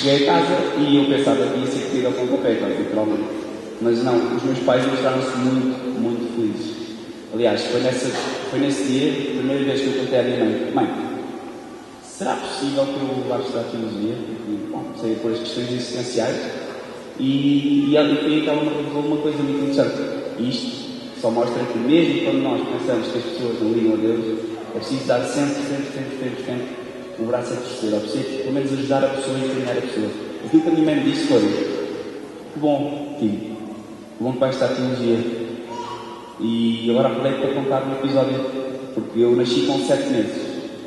Cheguei a casa e eu pensava que ia ser pedido ao pontapé, claro, literalmente. Mas não, os meus pais mostraram-se muito, muito felizes. Aliás, foi nesse dia, a primeira vez que eu contei à minha mãe, será possível que eu vá estudar teologia? Porque, bom, sei por as questões existenciais. E ela me revelou uma coisa muito interessante. E isto só mostra que mesmo quando nós pensamos que as pessoas não ligam a Deus, é preciso dar sempre o braço a torcer, é preciso pelo menos ajudar a pessoa e encaminhar a pessoa. Aquilo que a minha mãe me disse foi: que bom, filho, que bom que vais estudar teologia. E agora aproveito para contar um episódio, porque eu nasci com 7 meses,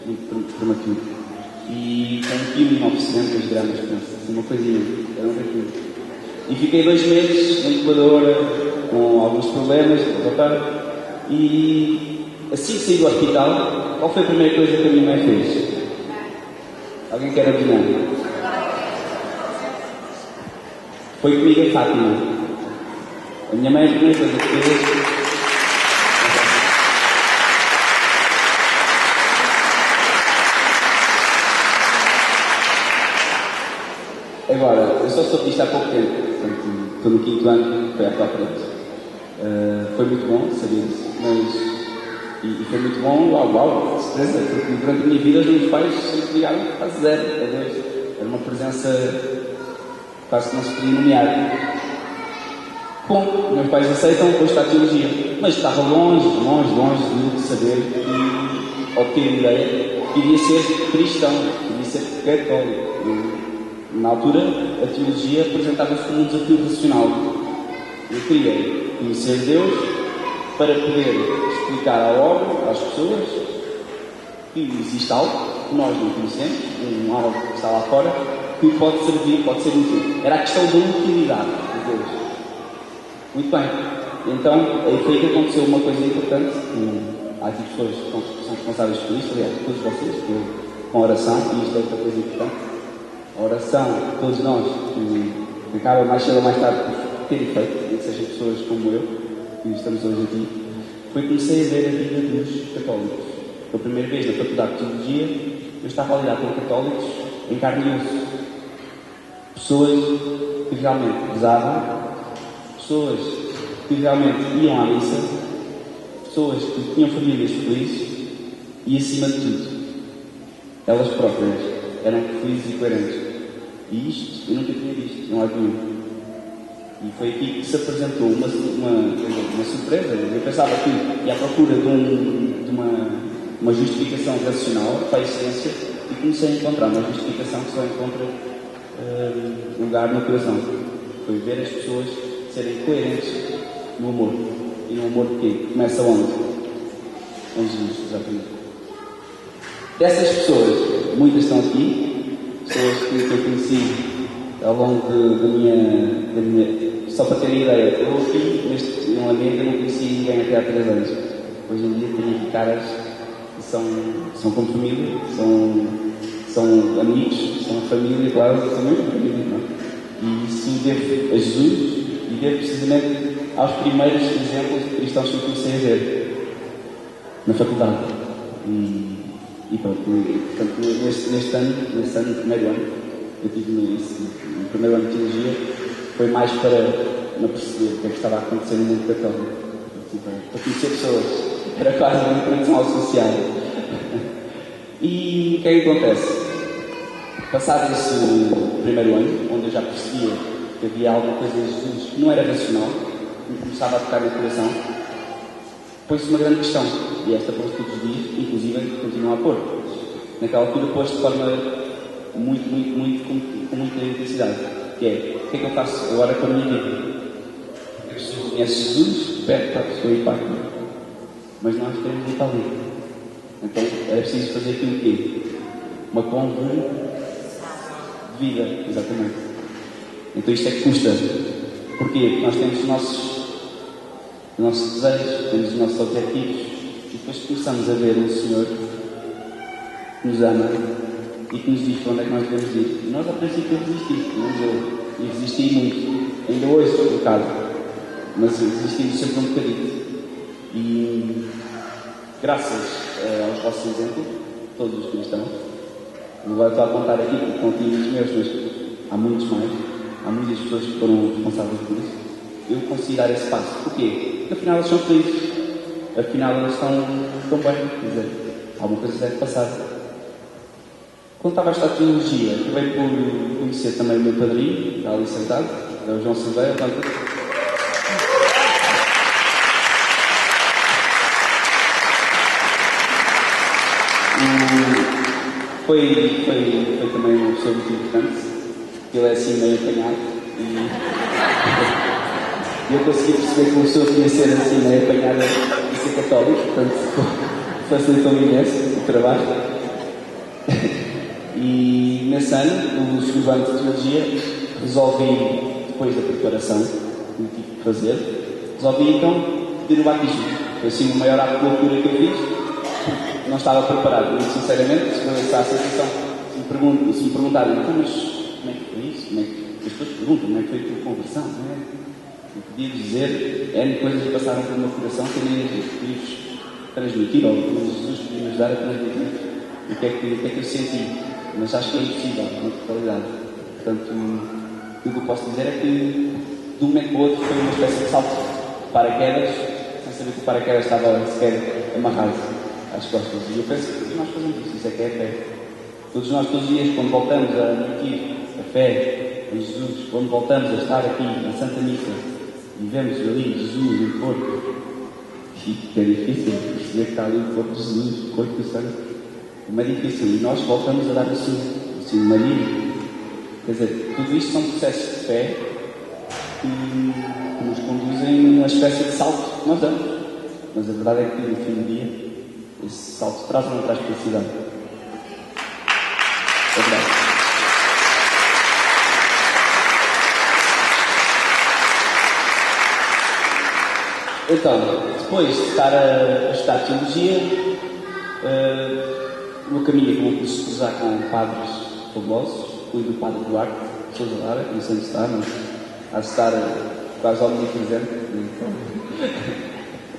muito prematuro, e com 1,9 gramas, assim, uma coisinha, era um ratinho. E fiquei 2 meses na incubadora, com alguns problemas, e assim que saí do hospital, qual foi a primeira coisa que a minha mãe fez? Alguém quer adivinhar? Foi comigo a Fátima. A minha mãe, a primeira coisa que fez... Agora, eu só sou artista há pouco tempo, portanto, estou no 5º ano, foi há 4 anos. Foi muito bom saber isso, mas... E foi muito bom, uau, surpresa, porque durante a minha vida os meus pais sempre ligaram quase zero a Deus. Era uma presença quase que não se podia nomear. Bom, meus pais aceitam, depois está a teologia, mas estava longe de saber ou ter ideia que iria ser cristão, que iria ser católico. Na altura, a teologia apresentava-se como um desafio racional. Eu queria conhecer Deus para poder explicar à obra, às pessoas, que existe algo que nós não conhecemos, algo que está lá fora, que pode servir, pode ser útil. Era a questão da utilidade de Deus. Muito bem. Então, aí foi que aconteceu uma coisa importante. Há aqui pessoas que são responsáveis por isso, aliás, todos vocês, com a oração, e isto é outra coisa importante. A oração, todos nós, que acaba mais cedo ou mais tarde por ter efeito, e que sejam pessoas como eu, que estamos hoje aqui, foi que comecei a ver a vida dos católicos. Pela primeira vez na Faculdade de Teologia, eu estava a lidar com católicos em carne e osso. Pessoas que realmente rezavam, pessoas que realmente iam à missa, pessoas que tinham famílias felizes e, acima de tudo, elas próprias eram felizes e coerentes. E isto eu nunca tinha visto, não há nenhum. E foi aqui que se apresentou uma surpresa. Eu pensava que ia à procura de uma justificação racional para a essência e comecei a encontrar uma justificação que só encontra lugar no coração. Foi ver as pessoas serem coerentes no amor. E no amor de quê? Começa onde? Com Jesus, exatamente. Dessas pessoas, muitas estão aqui, pessoas que eu conheci ao longo da minha... Só para terem ideia, eu aqui, num ambiente, eu não conheci ninguém até há 3 anos. Hoje em dia tenho aqui caras que são como família, são amigos, são família, claro, são mesmo família, não é? E isso devo a Jesus e devo precisamente aos primeiros exemplos de cristãos que eu comecei a ver na faculdade. E pronto, neste ano, no primeiro ano, eu tive no primeiro ano de teologia, foi mais para não perceber o que é que estava a acontecer no mundo católico, para conhecer pessoas, era quase uma introdução ao social. E o que é que acontece? Passado esse primeiro ano, onde eu já percebia que havia alguma coisa em Jesus que não era racional, que me começava a tocar no coração, pôs-se uma grande questão, e esta pôs todos os dias, inclusive continua a pôr. Naquela altura pôs de forma com muita intensidade, que é, o que é que eu faço agora com a minha vida? As pessoas conhecem Jesus, perto para a pessoa e parte, mas nós temos de ir para ali. Então é preciso fazer aquilo que é uma conversão de vida, exatamente. Então isto é que custa. Porquê? Porque nós temos os nossos desejos, temos os nossos objetivos, e depois começamos a ver um Senhor que nos ama e que nos diz para onde é que nós devemos ir. E nós, ao princípio, resistimos, e resisti muito, ainda hoje estou colocado, mas resistimos sempre um bocadinho. E graças aos vossos exemplos, todos os cristãos, não vou estar a contar aqui porque estão aqui os meus, mas há muitos mais, há muitas pessoas que foram responsáveis por isso. Eu consegui dar esse passo. Porquê? Porque afinal eles são felizes, afinal eles estão bem, quer dizer, alguma coisa deve passar. Quando estava a estudar teologia, acabei por conhecer também o meu padrinho, está ali sentado, é o João Silveira. Foi também uma pessoa muito importante, ele é assim meio apanhado e eu consegui perceber que uma pessoa podia ser assim meio apanhada e ser católico, portanto facilitou-me imenso o trabalho. E nesse ano, no segundo ano de teologia, resolvi, depois da preparação que tive que fazer, resolvi então pedir o batismo. Foi assim o maior ato de loucura que eu fiz. Não estava preparado, muito sinceramente, se não essa sensação, se me perguntarem, então, mas como é que foi isso? Como é que as pessoas perguntam, como é que foi a tua conversão? Não é? Eu podia dizer, coisas que passaram pelo meu coração que eu nem queria transmitir, ou Jesus podia me ajudar a transmitir o que é que eu senti, mas acho que é impossível, na totalidade. Portanto, o que eu posso dizer é que, de um momento para o outro, foi uma espécie de salto de paraquedas, sem saber que o paraquedas estava sequer amarrado às costas. E eu penso que todos nós fazemos isso é que é a fé. Todos nós, todos os dias, quando voltamos a admitir a fé em Jesus, quando voltamos a estar aqui na Santa Missa e vemos ali Jesus no corpo, que é difícil perceber que está ali o corpo de Jesus, o corpo do Santo, é mais difícil. E nós voltamos a dar o Sim Maria. Quer dizer, tudo isto são processos de fé que nos conduzem a uma espécie de salto que nós damos. Mas a verdade é que no fim do dia esse salto traz ou não traz felicidade? É verdade. Então, depois de estar a estudar teologia, o meu caminho acabou por se cruzar com padres fabulosos. Fui do padre Duarte, Sousa Lara, não sei onde está, mas há de estar quase ao meu presente.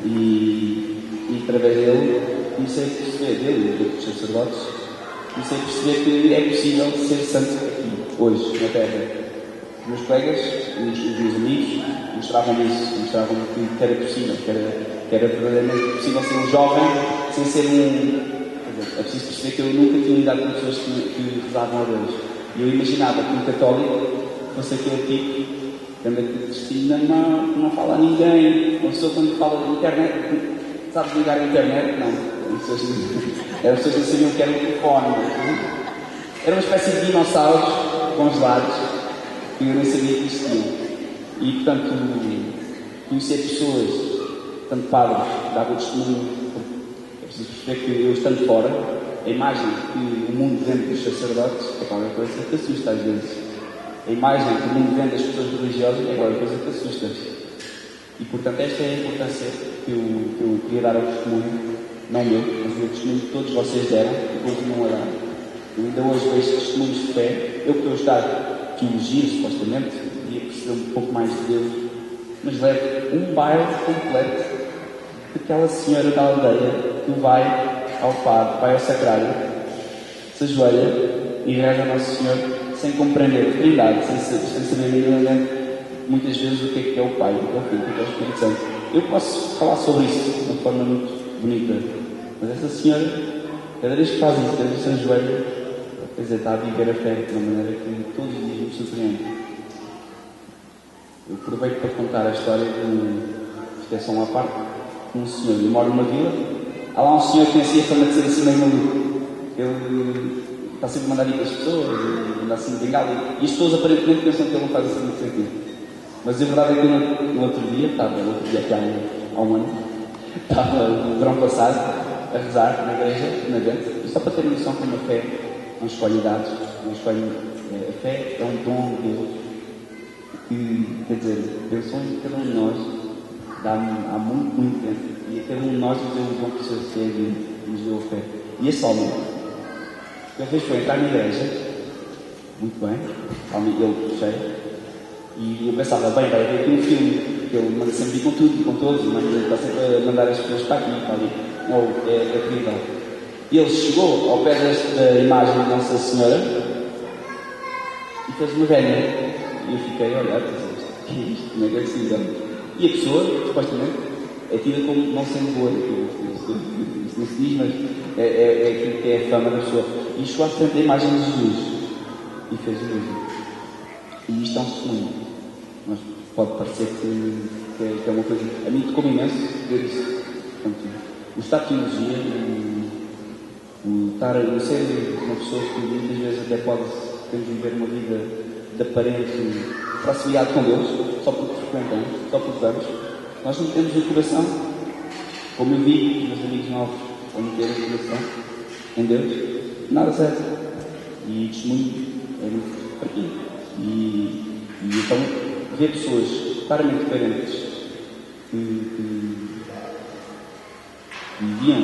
E através dele comecei a perceber, dele e dos sacerdotes, comecei a perceber que é possível ser santo aqui, hoje, na Terra. Os meus colegas, os meus amigos, mostravam-me isso, mostravam-me que era possível, que era verdadeiramente possível ser um jovem sem ser um... Quer dizer, é preciso perceber que eu nunca tinha lidado com pessoas que rezavam a Deus. E eu imaginava que um católico fosse aquele tipo que anda com destino na mão, que não fala a ninguém, uma pessoa quando fala de internet, sabe ligar a internet? Não. Eram pessoas que não sabiam que era um telefone. Era uma espécie de dinossauros congelados que eu nem sabia que existiam. E, portanto, conhecer pessoas, tanto padres, dava o testemunho. É preciso perceber que eu, estando fora, a imagem que o mundo vende dos sacerdotes é qualquer coisa que assusta às vezes. A imagem que o mundo vende das pessoas religiosas é qualquer coisa que assusta. E, portanto, esta é a importância que eu queria dar ao testemunho, não meu, mas o testemunho que todos vocês deram e continuam a dar. Eu ainda hoje vejo testemunhos de fé. Eu que estou a estudar teologia, supostamente, queria perceber um pouco mais de Deus, mas levo um baile completo daquela senhora da aldeia que vai ao padre, vai ao sacrário, se ajoelha e reza a Nosso Senhor sem compreender a Trindade, sem saber minimamente muitas vezes o que é o Pai, o que é o Filho, o que é o Espírito Santo. Eu posso falar sobre isso de uma forma muito bonita, mas essa senhora, cada vez que faz isso, cada vez que se ajoelha, quer dizer, está a viver a fé de uma maneira que todos os dias me surpreende. Eu aproveito para contar a história de é só uma parte, de um senhor. Eu moro numa vila, há lá um senhor que tem assim a fama de ser assim meio maluco. Ele está sempre a mandar ir para as pessoas, anda assim de bengala, e as pessoas aparentemente pensam que ele não faz assim muito sentido. Mas a verdade é que no outro dia, aqui há um ano, estava no verão passado a rezar na igreja, na dentro, e só para ter noção que uma fé não escolhe idades, não escolhe. A fé é um dom de Deus, que, quer dizer, pensou em cada um de nós, há muito tempo, e a cada um de nós nos deu um dom que precisa ser e nos deu a fé. E esse homem, uma vez foi entrar na igreja, muito bem, ele cheio, e eu pensava, bem, vai haver aqui um filme, que ele manda sempre ir com tudo e com todos, ele está sempre a mandar as pessoas para aqui, para ali. Não, é terrível. E ele chegou ao pé da imagem de Nossa Senhora e fez uma velha. E eu fiquei a olhar, como é que é possível? E a pessoa, supostamente, é tida como não sendo boa. Isso não se diz, mas é aquilo que é a fama da pessoa. E chegou à frente da imagem de Jesus e fez o mesmo. E isto é um testemunho. Mas pode parecer que é uma coisa. A mim tocou imenso ver isso. Portanto, o estado de teologia, o ser uma pessoa que muitas vezes até pode viver uma vida de aparente proximidade com Deus, só porque frequentamos, só porque vamos. Nós não temos o coração, como eu vi os meus amigos novos, a meter o coração em Deus, nada certo. E testemunho é muito fraquinho. E então, ver pessoas claramente diferentes que viviam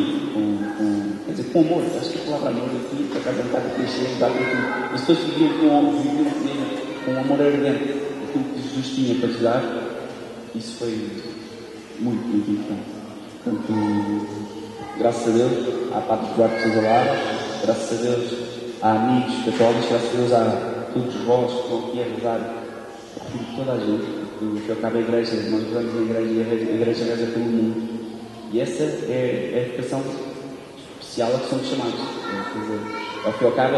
com amor. Acho que a palavra amor aqui, para cada um bocado clichê, dá para tudo. As pessoas viviam com um amor ardente, aquilo que Jesus tinha para te dar. Isso foi muito, muito importante. Portanto, graças a Deus, há padres de guarda de lá, graças a Deus, há amigos católicos, graças a Deus, há todos vós que estão aqui a rezar por toda a gente, porque eu acabo a igreja, nós vamos na igreja e a igreja reza pelo mundo. E essa é a vocação especial a que somos chamados. Ao que ao cabo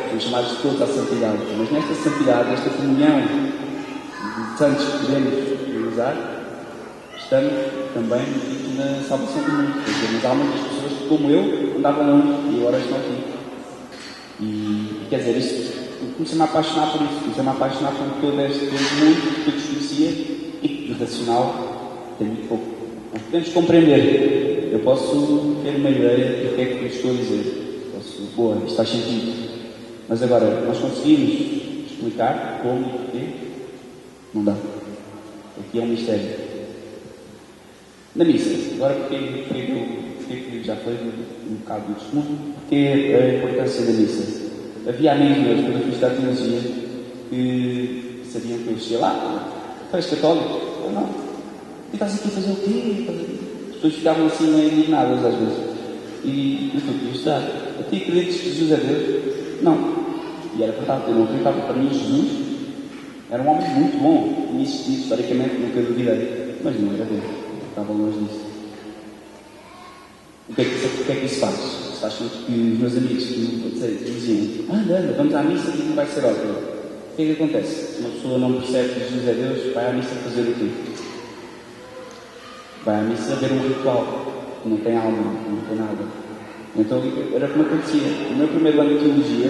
somos chamados todos à santidade. Mas nesta santidade, nesta comunhão de santos que podemos realizar, estamos também na salvação do mundo. Mas há muitas pessoas que, como eu, andavam longe e agora estão aqui. E quer dizer, isto, comecei-me a apaixonar por isso. Comecei-me a apaixonar por todo este mundo que eu desconhecia e que, de racional, tem muito pouco. Nós podemos compreender. Eu posso ter uma ideia do que é que eu estou a dizer. Boa, isto faz sentido. Mas agora, nós conseguimos explicar como e porquê? Não dá. Aqui é um mistério. Na missa, agora porque já foi um bocado do testemunho, porque a importância da missa. Havia amigos meus, quando eu fui estudar teologia, que sabiam que eu cheguei lá. Tu és católico? Ou não? E estás aqui a fazer o quê? As pessoas ficavam assim meio indignadas às vezes. Mas tu querias estudar. A ti acreditas que Jesus é Deus? Não. E era verdade, eu não acreditava. Para mim, Jesus era um homem muito bom. E existia historicamente, nunca duvidei. Mas não era Deus. Estava longe disso. O que é que isso faz? Isso faz com que os meus amigos diziam: anda, vamos à missa e não vai ser ótimo. O que é que acontece? Se uma pessoa não percebe que Jesus é Deus, vai à missa fazer o quê? Vai à missa ver um ritual que não tem alma, não tem nada. Então era como acontecia. No meu primeiro ano de teologia,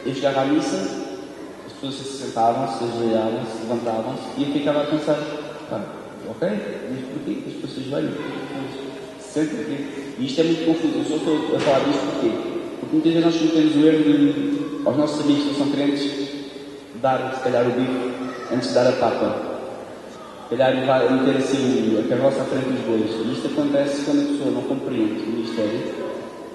eu chegava à missa, as pessoas se sentavam, se ajoelhavam, se levantavam-se e eu ficava a pensar: ok, mas porquê que as pessoas se ajoelham? Sentem aqui. E isto é muito confuso. Eu só estou a falar disto porquê? Porque muitas vezes nós cometemos o erro de, aos nossos amigos que não são crentes, dar, se calhar, o bico antes de dar a papa. Se calhar meter assim a carroça à frente dos bois. E isto acontece quando a pessoa não compreende o ministério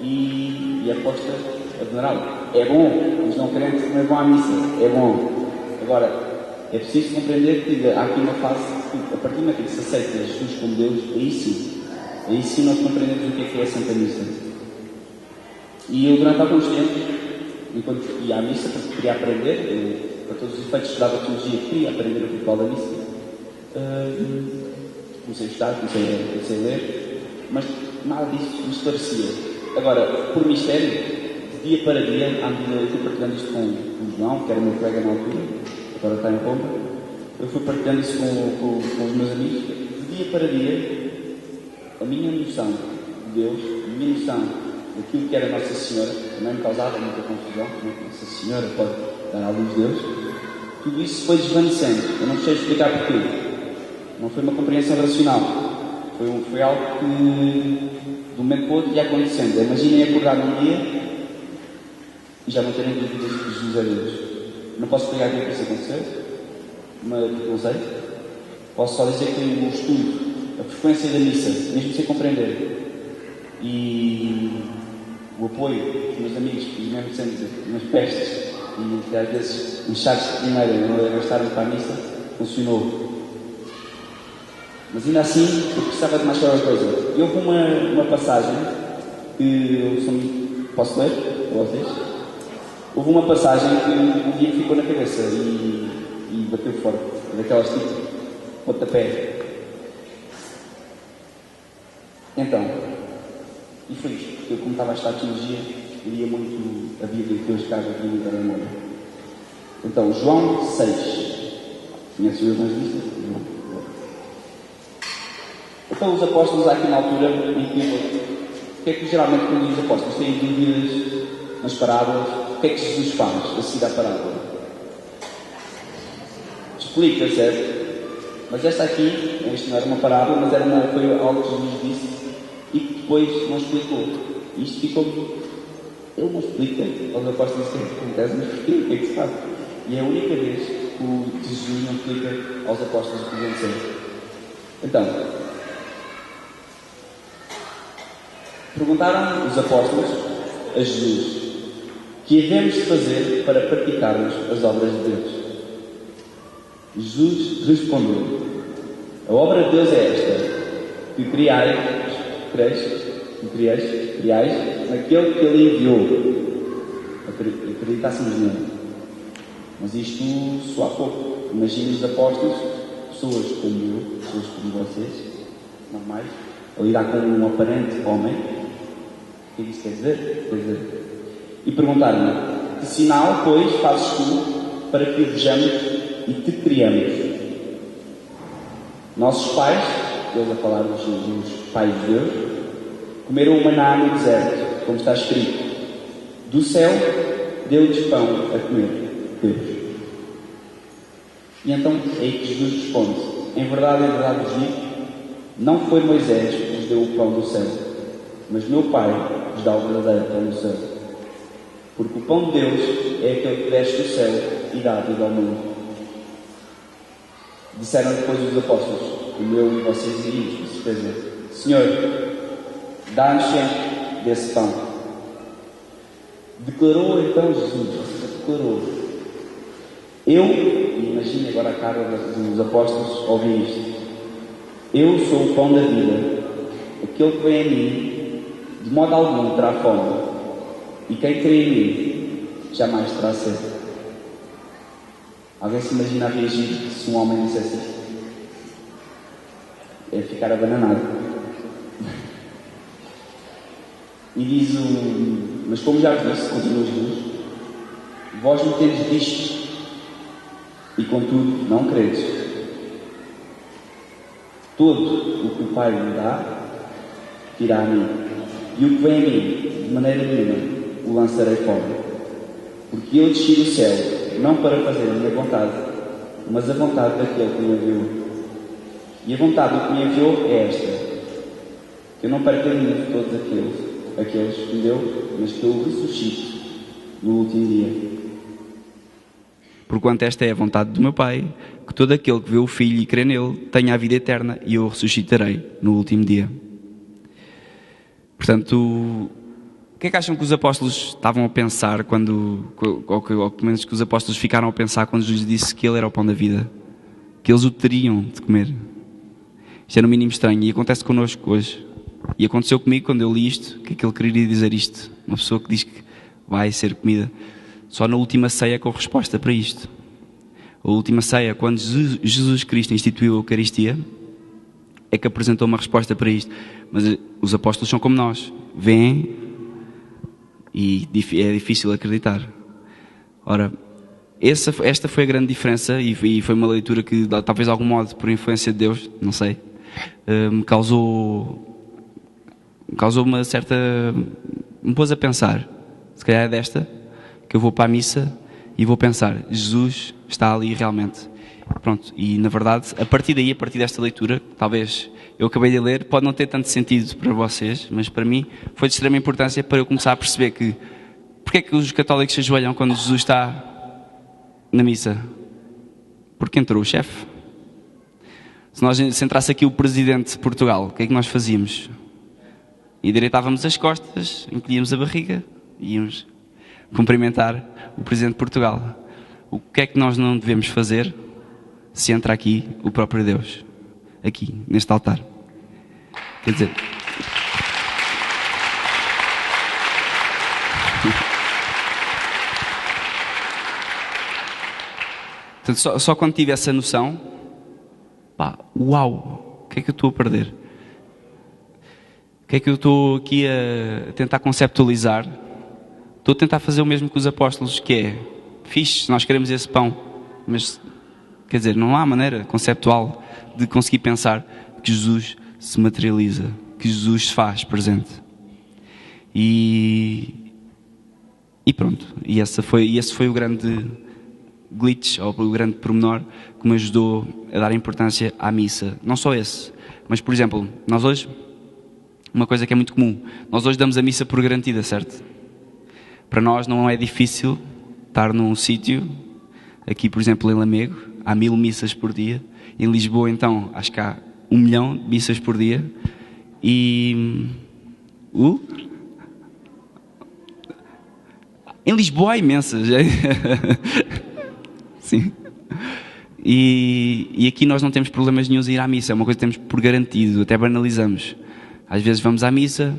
e aposta a venerá-lo. É bom, os não crentes também vão à missa. É bom. Agora, é preciso compreender que há aqui uma fase que, a partir do momento em que se aceita Jesus como Deus, aí sim nós compreendemos o que é a Santa Missa. E eu, durante alguns tempos, enquanto ia à missa, porque queria aprender, para todos os efeitos, estudava teologia, queria aprender o ritual da missa. Comecei a estudar, comecei a ler, mas nada disso me esclarecia. Agora, por mistério, de dia para dia, à medida eu fui partilhando isto com o João, que era meu colega na altura, agora está em Roma, eu fui partilhando isso com os meus amigos. De dia para dia, a minha noção de Deus, a minha noção daquilo que era Nossa Senhora, também me causava muita confusão, como é que Nossa Senhora pode dar à luz de Deus, tudo isso foi desvanecendo. Eu não sei explicar porquê. Não foi uma compreensão racional. Foi algo que, de um momento para o outro, ia acontecendo. Imaginem acordar num dia e já não terem dúvidas de que Jesus é Deus. Não posso explicar o que é que isso aconteceu, mas não sei. Posso só dizer que o estudo, a frequência da missa, mesmo sem compreender, e o apoio dos meus amigos, e mesmo sendo umas pestes, e às vezes uns chaves de primeira, não gastarem para a missa, funcionou. Mas ainda assim, eu precisava de mais qualquer coisa. E houve uma passagem que eu posso ler para vocês? Houve uma passagem que um dia ficou na cabeça e bateu forte, daquelas tipo pontapé. Então, e foi isto, porque eu, como estava a estudar teologia, lia muito a Bíblia que eu escrevo aqui no memória. Então, João 6. Conhece o evangelista? João. Então, os apóstolos, aqui na altura, em que o que é que geralmente quando os apóstolos têm dúvidas nas parábolas, o que é que Jesus faz a seguir à parábola? Explica, certo? Mas esta aqui, isto não era uma parábola, mas foi algo que Jesus disse e que depois não explicou. E isto ficou. Ele não explica aos apóstolos o que acontece, mas porquê? O que é que se faz? E é a única vez que Jesus não explica aos apóstolos o que aconteceu. Então, perguntaram os apóstolos a Jesus: que havemos de fazer para praticarmos as obras de Deus? Jesus respondeu: a obra de Deus é esta, que criais naquele que Ele enviou. Acreditássemos nele. Mas isto soa pouco. Imaginem os apóstolos, pessoas como eu, pessoas como vocês, normais, a lidar com um aparente homem. O que isso quer dizer? E perguntaram-me: que sinal, pois, fazes tu para que o vejamos e te criamos? Nossos pais, eles a falar dos pais de Deus, comeram o maná no deserto, como está escrito: do céu deu-lhes pão a comer. Deus. E então é aí que Jesus responde: em verdade vos digo, não foi Moisés que vos deu o pão do céu, mas meu Pai vos dá o verdadeiro pão do céu. Porque o pão de Deus é aquele que desce do céu e dá a vida ao mundo. Disseram depois os apóstolos, como eu e vocês iríamos, com certeza: Senhor, dá-nos sempre desse pão. Declarou então Jesus, declarou: eu, imagine agora a cara dos apóstolos ouvir isto: eu sou o pão da vida, aquele que vem a mim, de modo algum terá fome, e quem crê em mim jamais terá sede. Alguém se imagina a reagir se um homem dissesse isto? É ficar abananado. E diz mas como já vos disse, continua Jesus: vós me tendes visto, e contudo não credes. Todo o que o Pai me dá, virá a mim, e o que vem a mim, de maneira nenhuma o lançarei fora. Porque eu desci do céu, não para fazer a minha vontade, mas a vontade daquele que me enviou. E a vontade do que me enviou é esta: que eu não perca nenhum de todos aqueles que me deu, mas que eu ressuscite no último dia. Porquanto esta é a vontade do meu Pai, que todo aquele que vê o Filho e crê nele tenha a vida eterna, e eu o ressuscitarei no último dia. Portanto, o que é que acham que os apóstolos estavam a pensar ou pelo menos que os apóstolos ficaram a pensar quando Jesus disse que ele era o pão da vida? Que eles o teriam de comer. Isto é no mínimo estranho, e acontece connosco hoje. E aconteceu comigo quando eu li isto. O que é que ele queria dizer isto? Uma pessoa que diz que vai ser comida. Só na última ceia com resposta para isto. A última ceia, quando Jesus Cristo instituiu a Eucaristia, é que apresentou uma resposta para isto. Mas os apóstolos são como nós. Vêm e é difícil acreditar. Ora, esta foi a grande diferença, e foi uma leitura que, talvez de algum modo, por influência de Deus, não sei, me causou uma certa... me pôs a pensar. Se calhar é desta que eu vou para a missa e vou pensar: Jesus está ali realmente. Pronto, e na verdade, a partir desta leitura, talvez eu acabei de ler, pode não ter tanto sentido para vocês, mas para mim foi de extrema importância para eu começar a perceber que porque é que os católicos se ajoelham quando Jesus está na missa? Porque entrou o chefe. Se entrasse aqui o presidente de Portugal, o que é que nós fazíamos? Endireitávamos as costas, encolhíamos a barriga e íamos cumprimentar o presidente de Portugal. O que é que nós não devemos fazer se entra aqui o próprio Deus? Aqui, neste altar. Quer dizer... Portanto, só quando tive essa noção, pá, uau, o que é que eu estou a perder? O que é que eu estou aqui a tentar conceptualizar? Estou a tentar fazer o mesmo que os apóstolos, que é, fixe, nós queremos esse pão, mas, quer dizer, não há maneira conceptual de conseguir pensar que Jesus se materializa, que Jesus se faz presente. E pronto, e esse foi o grande glitch, ou o grande pormenor que me ajudou a dar importância à missa. Não só esse, mas por exemplo, nós hoje, uma coisa que é muito comum, nós hoje damos a missa por garantida, certo? Para nós não é difícil estar num sítio, aqui por exemplo em Lamego, há 1000 missas por dia, em Lisboa então acho que há 1 milhão de missas por dia, e em Lisboa há imensas. Sim. E aqui nós não temos problemas nenhuns em ir à missa, é uma coisa que temos por garantido, até banalizamos. Às vezes vamos à missa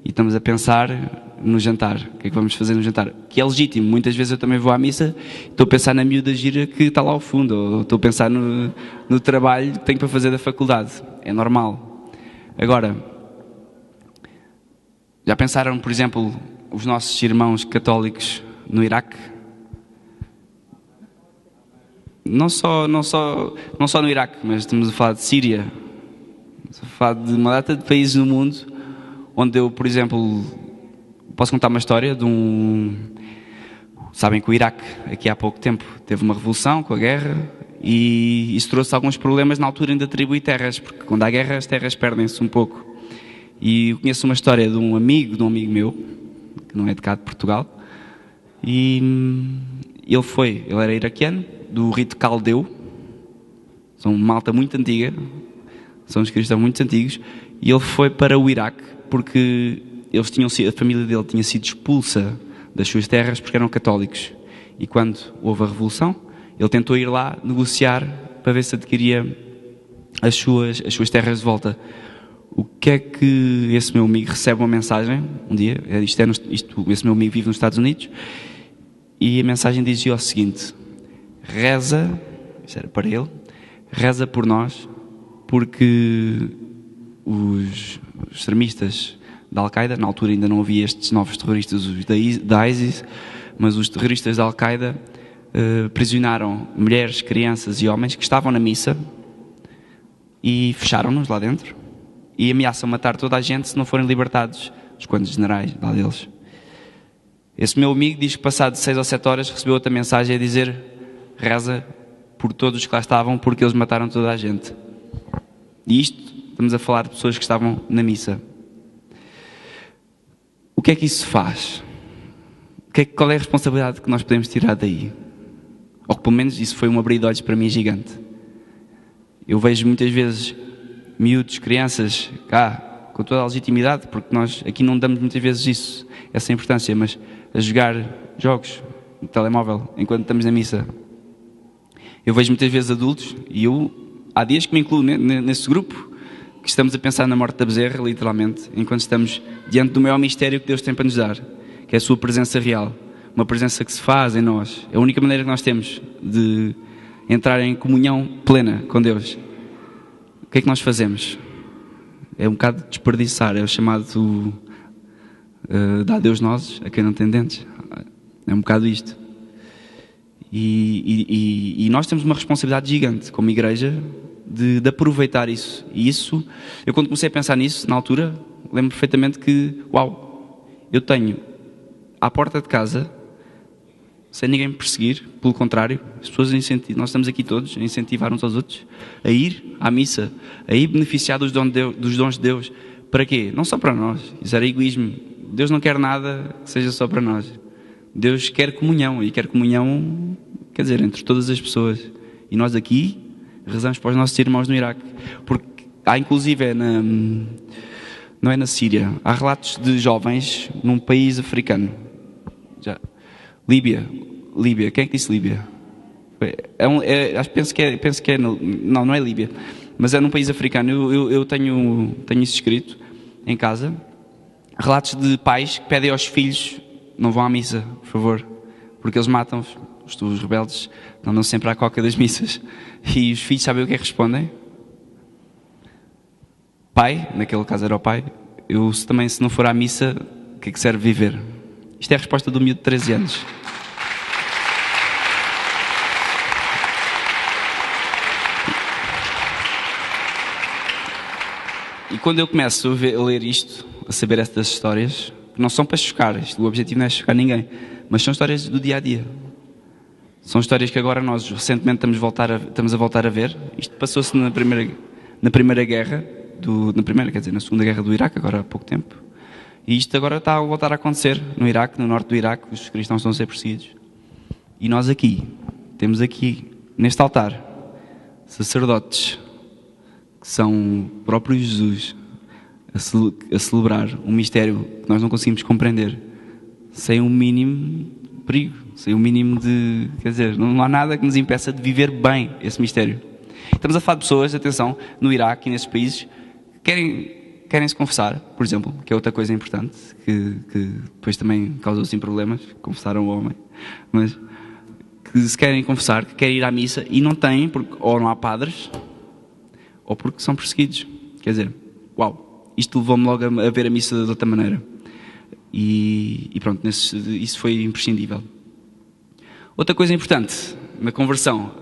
e estamos a pensar no jantar, o que é que vamos fazer no jantar, que é legítimo. Muitas vezes eu também vou à missa e estou a pensar na miúda gira que está lá ao fundo, ou estou a pensar no trabalho que tenho para fazer da faculdade, é normal. Agora, já pensaram, por exemplo, os nossos irmãos católicos no Iraque? Não só no Iraque, mas estamos a falar de Síria, estamos a falar de uma data de países no mundo onde eu, por exemplo, posso contar uma história de Sabem que o Iraque, aqui há pouco tempo, teve uma revolução com a guerra e isso trouxe alguns problemas na altura ainda de atribuir terras, porque quando há guerra as terras perdem-se um pouco. E eu conheço uma história de um amigo meu, que não é de cá de Portugal, e ele era iraquiano, do rito caldeu, são uma malta muito antiga, são os cristãos muito antigos, e ele foi para o Iraque porque a família dele tinha sido expulsa das suas terras porque eram católicos. E quando houve a revolução, ele tentou ir lá negociar para ver se adquiria as suas terras de volta. O que é que esse meu amigo recebe uma mensagem um dia? Esse meu amigo vive nos Estados Unidos e a mensagem dizia o seguinte: reza, isso era para ele, reza por nós, porque os extremistas da Al-Qaeda, na altura ainda não havia estes novos terroristas, os da ISIS, mas os terroristas da Al-Qaeda prisionaram mulheres, crianças e homens que estavam na missa e fecharam-nos lá dentro e ameaçam matar toda a gente se não forem libertados os quantos generais lá deles. Esse meu amigo diz que passado 6 ou 7 horas recebeu outra mensagem a dizer: reza por todos os que lá estavam porque eles mataram toda a gente. E isto, estamos a falar de pessoas que estavam na missa. O que é que isso faz? Qual é a responsabilidade que nós podemos tirar daí? Ou que pelo menos isso foi um abrir de olhos para mim gigante. Eu vejo muitas vezes miúdos, crianças, cá, com toda a legitimidade, porque nós aqui não damos muitas vezes essa importância, mas a jogar jogos no telemóvel enquanto estamos na missa. Eu vejo muitas vezes adultos, e há dias que me incluo nesse grupo, que estamos a pensar na morte da bezerra, literalmente, enquanto estamos diante do maior mistério que Deus tem para nos dar, que é a sua presença real, uma presença que se faz em nós. É a única maneira que nós temos de entrar em comunhão plena com Deus. O que é que nós fazemos? É um bocado de desperdiçar, é o chamado dá a Deus nozes a quem não tem dentes. É um bocado isto. E nós temos uma responsabilidade gigante como igreja de aproveitar isso. E isso, eu quando comecei a pensar nisso, na altura, lembro perfeitamente que, eu tenho à porta de casa, sem ninguém me perseguir, pelo contrário, as pessoas nós estamos aqui todos a incentivar uns aos outros a ir à missa, a ir beneficiar dos dons de Deus. Para quê? Não só para nós. Isso era egoísmo. Deus não quer nada que seja só para nós. Deus quer comunhão, e quer comunhão, quer dizer, entre todas as pessoas. E nós aqui rezamos para os nossos irmãos no Iraque. Porque há inclusive, não é na Síria, há relatos de jovens num país africano. Líbia. Quem é que disse Líbia? Penso que é não é Líbia, mas é num país africano. Eu tenho isso escrito em casa. Relatos de pais que pedem aos filhos: não vão à missa, por favor, porque eles matam-os. os rebeldes andam sempre à coca das missas. E os filhos sabem o que é que respondem? Pai, naquele caso era o pai, se não for à missa, o que é que serve viver? Isto é a resposta do miúdo de 13 anos. E quando eu começo a ler isto, a saber estas histórias, que não são para chocar, o objetivo não é chocar ninguém, mas são histórias do dia a dia. São histórias que agora nós recentemente estamos a voltar a ver. Isto passou-se na primeira guerra, na segunda guerra do Iraque, agora há pouco tempo. E isto agora está a voltar a acontecer no Iraque, no norte do Iraque, os cristãos estão a ser perseguidos. E nós temos aqui, neste altar, sacerdotes que são o próprio Jesus a celebrar um mistério que nós não conseguimos compreender sem um mínimo perigo, sem um mínimo de... Quer dizer, não há nada que nos impeça de viver bem esse mistério. Estamos a falar de pessoas, atenção, no Iraque e nesses países, que querem se confessar, por exemplo, que é outra coisa importante, que depois também causou sim problemas, confessaram o homem, mas que se querem confessar, que querem ir à missa e não têm, porque ou não há padres, ou porque são perseguidos. Quer dizer, uau, isto levou-me logo a ver a missa de outra maneira. E pronto, isso foi imprescindível. Outra coisa importante na conversão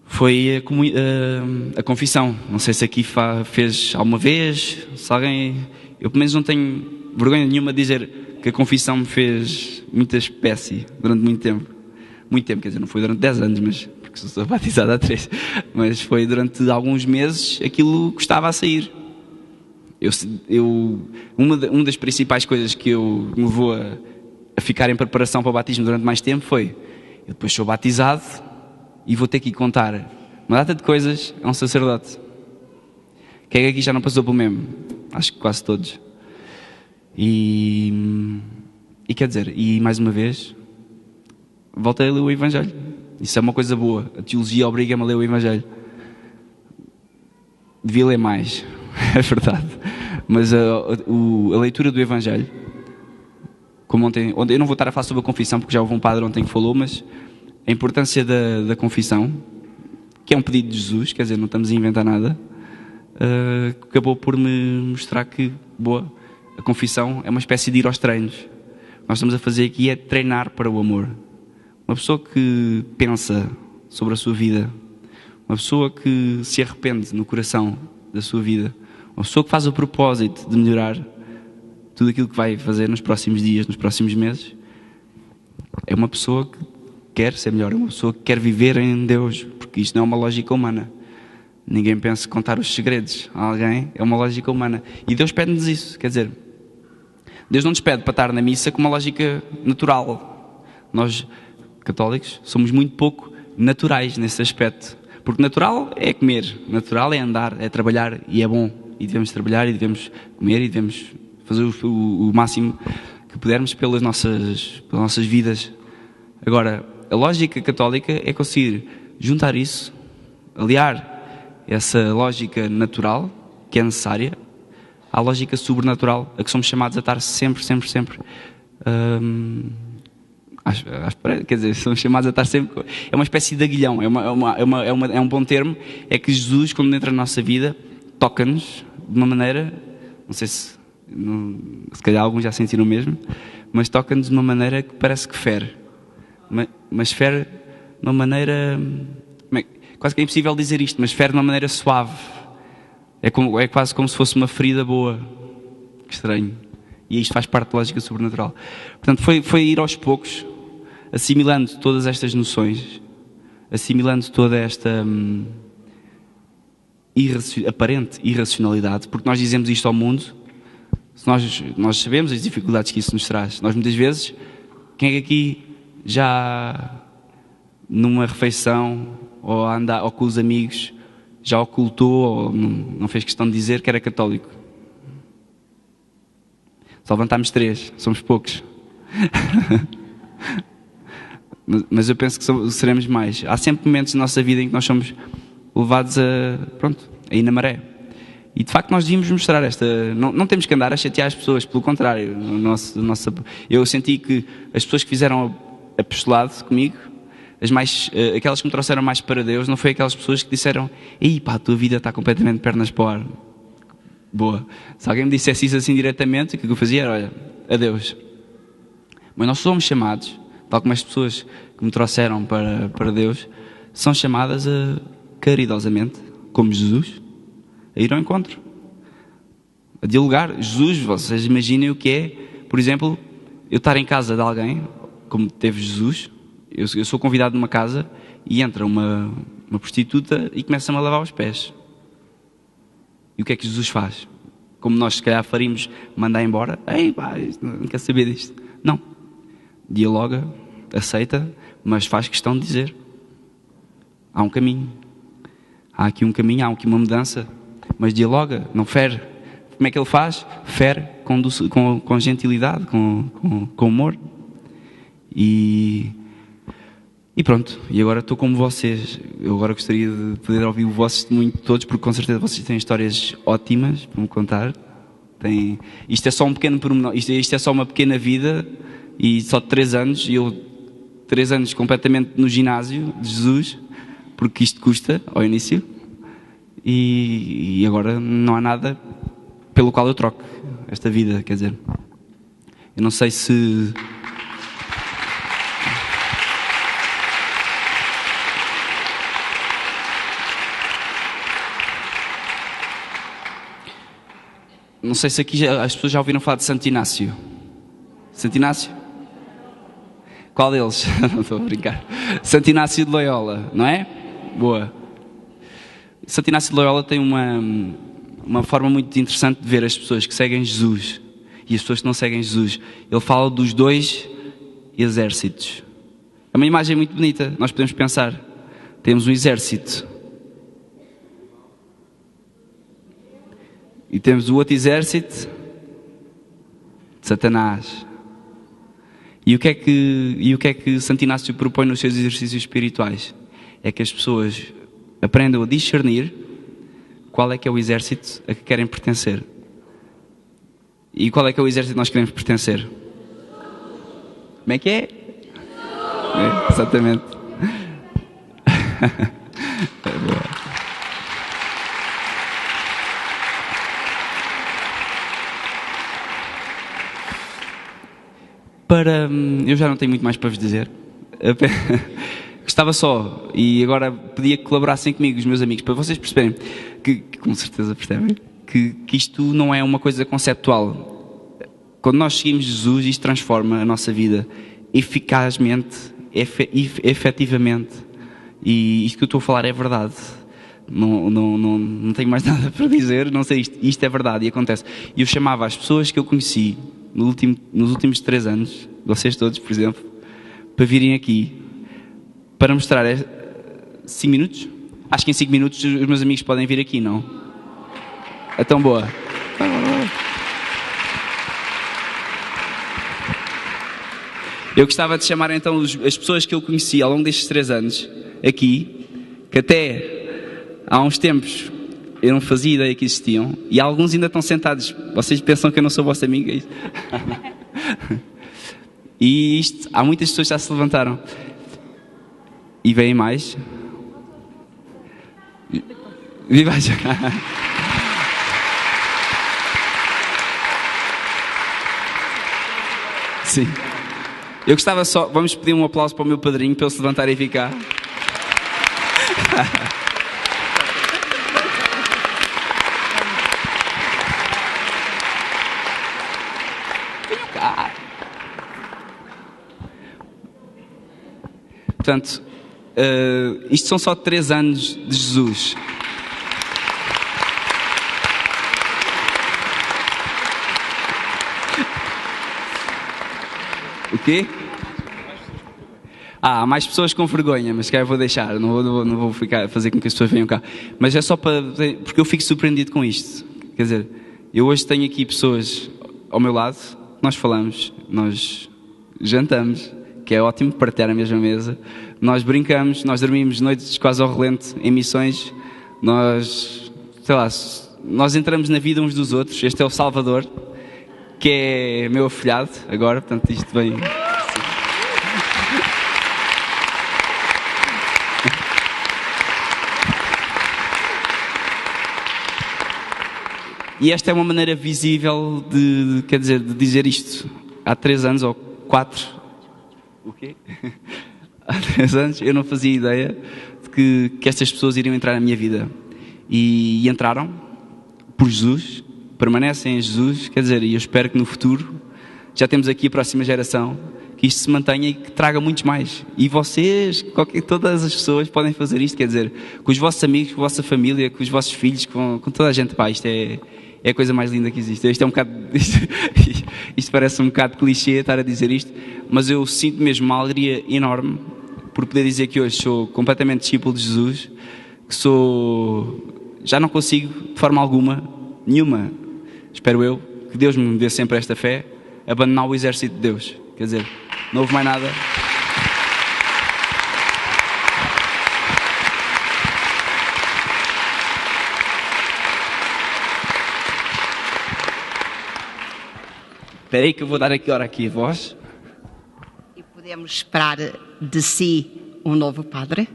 foi a confissão. Não sei se aqui fez alguma vez, se alguém... Eu pelo menos não tenho vergonha nenhuma de dizer que a confissão me fez muita espécie durante muito tempo. Muito tempo, quer dizer, não foi durante 10 anos, mas porque sou batizado há 3, mas foi durante alguns meses aquilo que estava a sair. Uma das principais coisas que me levou a ficar em preparação para o batismo durante mais tempo foi: eu depois sou batizado e vou ter que contar uma data de coisas a um sacerdote. Quem é que aqui já não passou pelo mesmo? Acho que quase todos. E quer dizer, e mais uma vez, voltei a ler o Evangelho. Isso é uma coisa boa. A teologia obriga-me a ler o Evangelho. Devia ler mais, é verdade. Mas a leitura do Evangelho, como ontem, eu não vou estar a falar sobre a confissão, porque já houve um padre ontem que falou, mas a importância da confissão, que é um pedido de Jesus, quer dizer, não estamos a inventar nada, acabou por me mostrar que, a confissão é uma espécie de ir aos treinos. O que nós estamos a fazer aqui é treinar para o amor. Uma pessoa que pensa sobre a sua vida, uma pessoa que se arrepende no coração da sua vida, uma pessoa que faz o propósito de melhorar tudo aquilo que vai fazer nos próximos dias, nos próximos meses, é uma pessoa que quer ser melhor, é uma pessoa que quer viver em Deus, porque isto não é uma lógica humana. Ninguém pensa contar os segredos a alguém, é uma lógica humana. E Deus pede-nos isso, quer dizer, Deus não nos pede para estar na missa com uma lógica natural. Nós, católicos, somos muito pouco naturais nesse aspecto. Porque natural é comer, natural é andar, é trabalhar, e é bom. E devemos trabalhar, e devemos comer, e devemos fazer o máximo que pudermos pelas nossas vidas. Agora, a lógica católica é conseguir juntar isso, aliar essa lógica natural, que é necessária, à lógica sobrenatural, a que somos chamados a estar sempre, quer dizer, somos chamados a estar sempre... É uma espécie de aguilhão, é um bom termo, é que Jesus, quando entra na nossa vida, toca-nos de uma maneira, não sei se calhar alguns já sentiram mesmo, mas toca-nos de uma maneira que parece que fere. Mas fere de uma maneira... Quase que é impossível dizer isto, mas fere de uma maneira suave. É quase como se fosse uma ferida boa. Que estranho. E isto faz parte da lógica sobrenatural. Portanto, foi ir aos poucos, assimilando todas estas noções, assimilando toda esta aparente irracionalidade, porque nós dizemos isto ao mundo, nós sabemos as dificuldades que isso nos traz. Nós muitas vezes, quem é que aqui já numa refeição ou com os amigos já ocultou ou não fez questão de dizer que era católico? Só levantámos 3, somos poucos. Mas eu penso que seremos mais. Há sempre momentos na nossa vida em que nós somos levados a ir na maré. E de facto nós devíamos mostrar esta... Não temos que andar a chatear as pessoas, pelo contrário. Eu senti que as pessoas que fizeram apostolado comigo, aquelas que me trouxeram mais para Deus, não foi aquelas pessoas que disseram: ei pá, a tua vida está completamente de pernas para o ar. Boa. Se alguém me dissesse isso assim diretamente, o que eu fazia era: olha, adeus. Mas nós somos chamados, tal como as pessoas que me trouxeram para Deus, são chamadas a, caridosamente, como Jesus, a ir ao encontro, a dialogar. Jesus, vocês imaginem o que é, por exemplo, eu estar em casa de alguém, como teve Jesus. Eu sou convidado numa casa e entra uma prostituta e começa-me a lavar os pés. E o que é que Jesus faz? Como nós se calhar faríamos, mandar embora. Ei pá, não quero saber disto. Não. Dialoga, aceita, mas faz questão de dizer: há um caminho. Há aqui um caminho, há aqui uma mudança. Mas dialoga, não fere. Como é que ele faz? Fere com gentilidade, com humor. E pronto, e agora estou como vocês. Eu agora gostaria de poder ouvir o vosso testemunho de todos, porque com certeza vocês têm histórias ótimas para me contar. Isto é só um pequeno pormenor, isto é só uma pequena vida, e só de 3 anos, e eu 3 anos completamente no ginásio de Jesus, porque isto custa ao início, e agora não há nada pelo qual eu troco esta vida, quer dizer. Eu não sei se... Não sei se aqui as pessoas já ouviram falar de Santo Inácio. Santo Inácio? Qual deles? Não estou a brincar. Santo Inácio de Loyola, não é? Boa. Santo Inácio de Loyola tem uma forma muito interessante de ver as pessoas que seguem Jesus e as pessoas que não seguem Jesus. Ele fala dos 2 exércitos. É uma imagem muito bonita. Nós podemos pensar: temos um exército e temos o outro exército de Satanás. E o que é que Santo Inácio propõe nos seus exercícios espirituais? É que as pessoas aprendam a discernir qual é que é o exército a que querem pertencer. E qual é que é o exército que nós queremos pertencer? Como é que é? Exatamente. É boa. Eu já não tenho muito mais para vos dizer. Gostava só, e agora pedia que colaborassem comigo, os meus amigos, para vocês perceberem, que com certeza percebem, que isto não é uma coisa conceptual. Quando nós seguimos Jesus, isto transforma a nossa vida eficazmente, efetivamente. E isto que eu estou a falar é verdade. Não tenho mais nada para dizer, não sei, isto é verdade e acontece. E eu chamava as pessoas que eu conheci nos últimos 3 anos, vocês todos, por exemplo, para virem aqui, para mostrar 5 minutos? Acho que em 5 minutos os meus amigos podem vir aqui, não? É tão boa. Eu gostava de chamar então as pessoas que eu conheci ao longo destes 3 anos aqui, que até há uns tempos eu não fazia ideia que existiam, e alguns ainda estão sentados. Vocês pensam que eu não sou vosso amigo? É isso? E há muitas pessoas que já se levantaram. E vêm mais. Viva a... Sim. Eu gostava só... Vamos pedir um aplauso para o meu padrinho, para ele se levantar e ficar. Portanto, isto são só 3 anos de Jesus. O quê? Há mais pessoas com vergonha, mas que eu vou deixar, não vou fazer com que as pessoas venham cá. Mas é só porque eu fico surpreendido com isto. Quer dizer, eu hoje tenho aqui pessoas ao meu lado, nós falamos, nós jantamos, que é ótimo partilhar a mesma mesa, nós brincamos, nós dormimos noites quase ao relento em missões, nós entramos na vida uns dos outros. Este é o Salvador, que é meu afilhado agora, portanto isto vem... E esta é uma maneira visível de, quer dizer, de dizer isto. Há 3 anos ou 4, o quê? Há 3 anos eu não fazia ideia de que estas pessoas iriam entrar na minha vida. E entraram por Jesus, permanecem em Jesus, quer dizer, e eu espero que no futuro já temos aqui a próxima geração, que isto se mantenha e que traga muitos mais. E vocês, todas as pessoas podem fazer isto, quer dizer, com os vossos amigos, com a vossa família, com os vossos filhos, com toda a gente. Pá, isto é a coisa mais linda que existe. Isto é um bocado, isto parece um bocado clichê estar a dizer isto, mas eu sinto mesmo uma alegria enorme por poder dizer que hoje sou completamente discípulo de Jesus, que já não consigo de forma alguma, nenhuma, espero eu, que Deus me dê sempre esta fé, abandonar o exército de Deus. Quer dizer, não houve mais nada. Espera aí que eu vou dar aqui a voz. E podemos esperar de si um novo padre?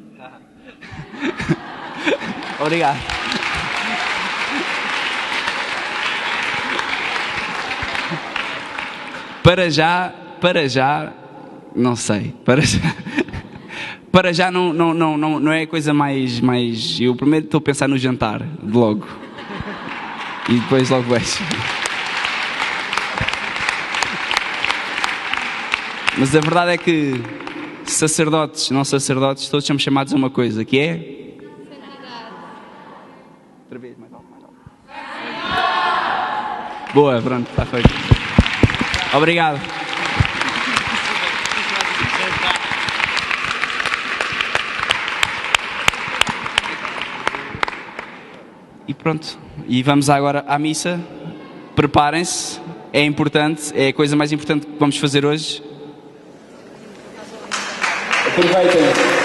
Obrigado. Para já, não sei. Para já não é a coisa mais. Eu primeiro estou a pensar no jantar, de logo. E depois logo vejo. Mas a verdade é que sacerdotes, não sacerdotes, todos somos chamados a uma coisa, que é... Santidade. Outra vez, mais alto. Boa, pronto, está feito. Obrigado. E pronto. E vamos agora à missa. Preparem-se. É importante. É a coisa mais importante que vamos fazer hoje. Aproveitem.